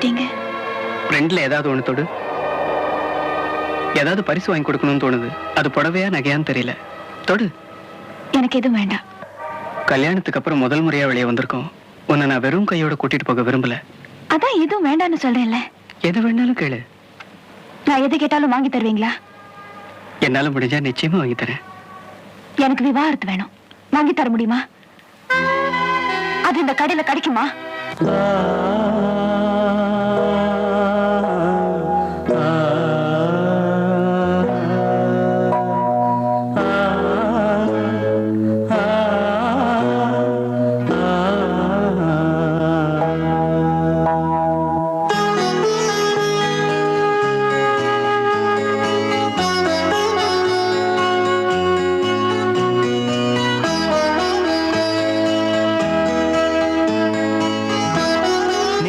தொட்டீங்க? ஃப்ரெண்ட்ல ஏதாவது ஒண்ணு தொடு. ஏதாவது பரிசு வாங்கி கொடுக்கணும்னு தோணுது. அது புடவையா நகையான்னு தெரியல. தொடு. எனக்கு எதுவும் வேண்டாம். கல்யாணத்துக்கு அப்புறம் முதல் முறையா வெளியே வந்திருக்கோம். உன்னை நான் வெறும் கையோட கூட்டிட்டு போக விரும்பல. அதான் எதுவும் வேண்டாம்னு சொல்றேன்ல. எது வேணாலும் கேளு. நான் எது கேட்டாலும் வாங்கி தருவீங்களா? என்னால முடிஞ்சா நிச்சயமா வாங்கி தரேன். எனக்கு விவாகரத்து வேணும். வாங்கி தர முடியுமா? அது இந்த கடையில கிடைக்குமா?